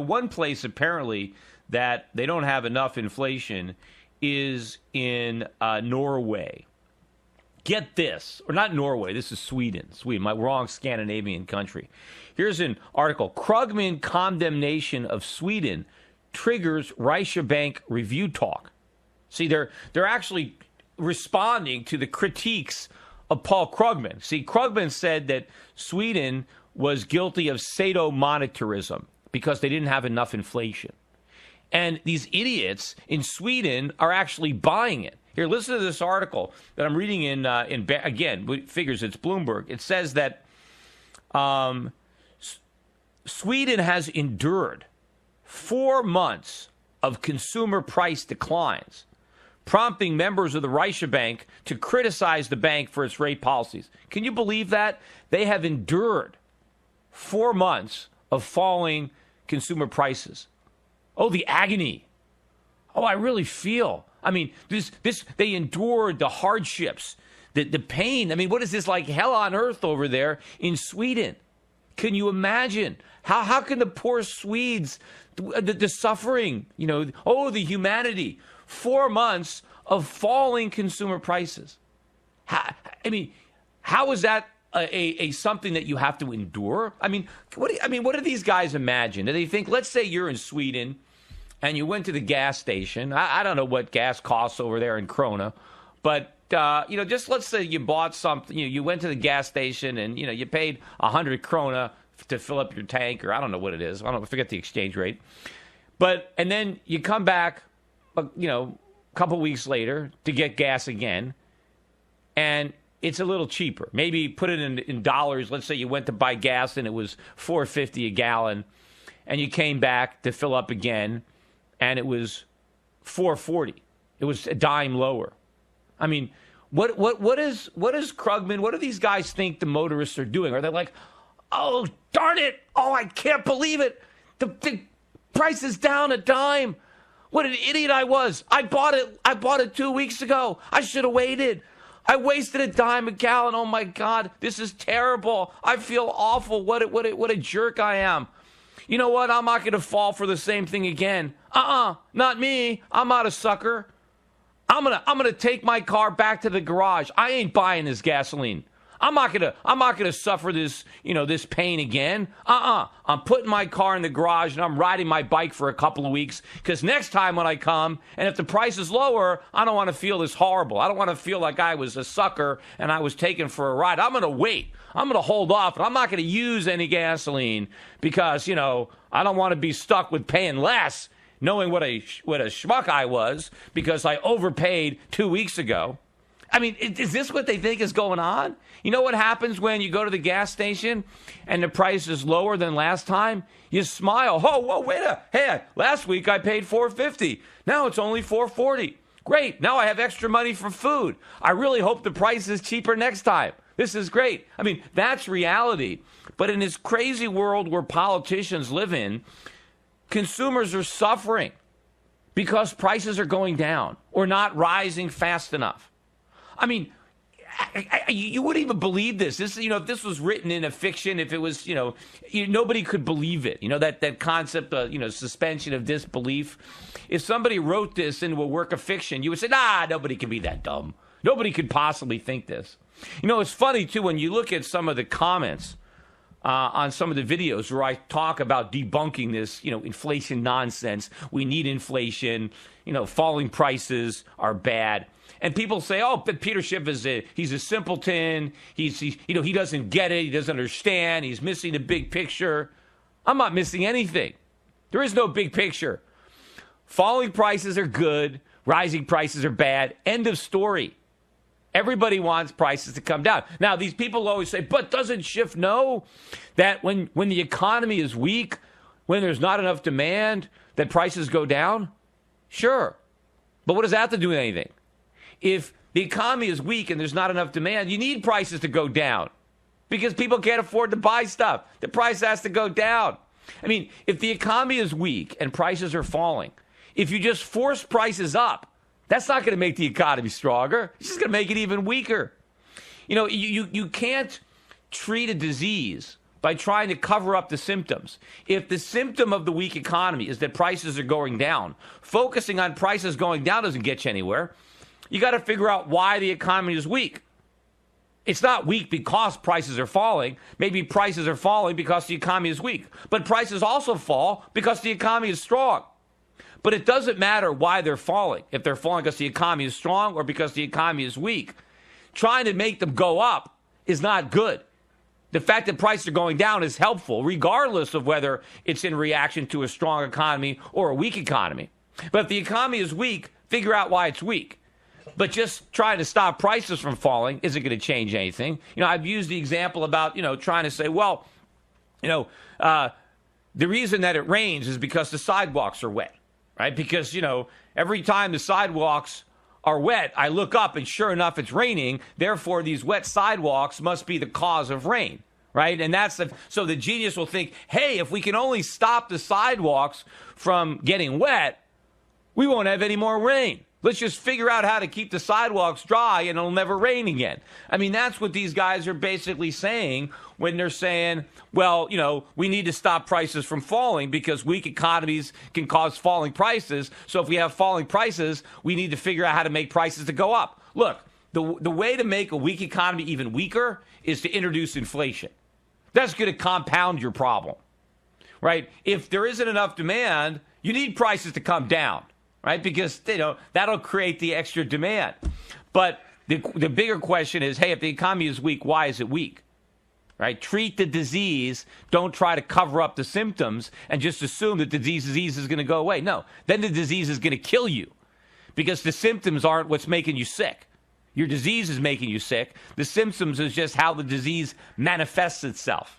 one place apparently that they don't have enough inflation is in Norway. Get this, or not Norway, this is Sweden, my wrong Scandinavian country. Here's an article. Krugman condemnation of Sweden triggers Reiche Bank review talk. See, they're actually responding to the critiques of Paul Krugman. See, Krugman said that Sweden was guilty of sadomonetarism because they didn't have enough inflation. And these idiots in Sweden are actually buying it. Here, listen to this article that I'm reading in again, figures it's Bloomberg. It says that Sweden has endured 4 months of consumer price declines, prompting members of the Reiche Bank to criticize the bank for its rate policies. Can you believe that? They have endured 4 months of falling consumer prices. Oh, the agony. Oh, I really feel. I mean, they endured the hardships, the pain. I mean, what is this, like hell on earth over there in Sweden? Can you imagine? How can the poor Swedes, the suffering, the humanity, 4 months of falling consumer prices? How is that a something that you have to endure? I mean, what do these guys imagine? Do they think, let's say you're in Sweden and you went to the gas station. I don't know what gas costs over there in Krona, but just let's say you bought something. You went to the gas station and you paid 100 krona to fill up your tank, or I don't know what it is. I forget the exchange rate. And then you come back, a couple weeks later to get gas again, and it's a little cheaper. Maybe put it in dollars. Let's say you went to buy gas and it was $4.50 a gallon, and you came back to fill up again, and it was $4.40. It was a dime lower. I mean, what is Krugman? What do these guys think the motorists are doing? Are they like, oh darn it! Oh, I can't believe it! The price is down a dime. What an idiot I was! I bought it 2 weeks ago. I should have waited. I wasted a dime a gallon. Oh my God, this is terrible. I feel awful. What a jerk I am. You know what? I'm not going to fall for the same thing again. Not me. I'm not a sucker. I'm gonna take my car back to the garage. I ain't buying this gasoline. I'm not gonna suffer this, this pain again. I'm putting my car in the garage and I'm riding my bike for a couple of weeks, because next time when I come, and if the price is lower, I don't want to feel this horrible. I don't want to feel like I was a sucker and I was taken for a ride. I'm gonna wait. I'm gonna hold off, and I'm not gonna use any gasoline because, I don't want to be stuck with paying less, knowing what a schmuck I was because I overpaid 2 weeks ago. I mean, is this what they think is going on? You know what happens when you go to the gas station and the price is lower than last time? You smile. Oh, whoa, hey, last week I paid $4.50. Now it's only $4.40. Great. Now I have extra money for food. I really hope the price is cheaper next time. This is great. I mean, that's reality. But in this crazy world where politicians live in, consumers are suffering because prices are going down or not rising fast enough. I mean, you wouldn't even believe this. This, if this was written in a fiction, if it was, nobody could believe it. That concept of, suspension of disbelief. If somebody wrote this into a work of fiction, you would say, nah, nobody can be that dumb. Nobody could possibly think this. It's funny, too, when you look at some of the comments on some of the videos where I talk about debunking this, inflation nonsense. We need inflation. Falling prices are bad. And people say, oh, but Peter Schiff he's a simpleton. He doesn't get it. He doesn't understand. He's missing the big picture. I'm not missing anything. There is no big picture. Falling prices are good. Rising prices are bad. End of story. Everybody wants prices to come down. Now, these people always say, but doesn't Schiff know that when the economy is weak, when there's not enough demand, that prices go down? Sure. But what does that have to do with anything? If the economy is weak and there's not enough demand, you need prices to go down because people can't afford to buy stuff. The price has to go down. I mean, if the economy is weak and prices are falling, if you just force prices up, that's not going to make the economy stronger. It's just going to make it even weaker. You can't treat a disease by trying to cover up the symptoms. If the symptom of the weak economy is that prices are going down, focusing on prices going down doesn't get you anywhere. You got to figure out why the economy is weak. It's not weak because prices are falling. Maybe prices are falling because the economy is weak. But prices also fall because the economy is strong. But it doesn't matter why they're falling. If they're falling because the economy is strong or because the economy is weak. Trying to make them go up is not good. The fact that prices are going down is helpful, regardless of whether it's in reaction to a strong economy or a weak economy. But if the economy is weak, figure out why it's weak. But just trying to stop prices from falling isn't going to change anything. I've used the example about, trying to say, well, the reason that it rains is because the sidewalks are wet, right? Because, every time the sidewalks are wet, I look up and sure enough, it's raining. Therefore, these wet sidewalks must be the cause of rain, right? And so the genius will think, hey, if we can only stop the sidewalks from getting wet, we won't have any more rain. Let's just figure out how to keep the sidewalks dry and it'll never rain again. I mean, that's what these guys are basically saying when they're saying, well, we need to stop prices from falling because weak economies can cause falling prices. So if we have falling prices, we need to figure out how to make prices to go up. Look, the way to make a weak economy even weaker is to introduce inflation. That's going to compound your problem, right? If there isn't enough demand, you need prices to come down. Right, because that'll create the extra demand. But the bigger question is, hey, if the economy is weak, why is it weak? Right? Treat the disease. Don't try to cover up the symptoms and just assume that the disease is going to go away. No, then the disease is going to kill you because the symptoms aren't what's making you sick. Your disease is making you sick. The symptoms is just how the disease manifests itself.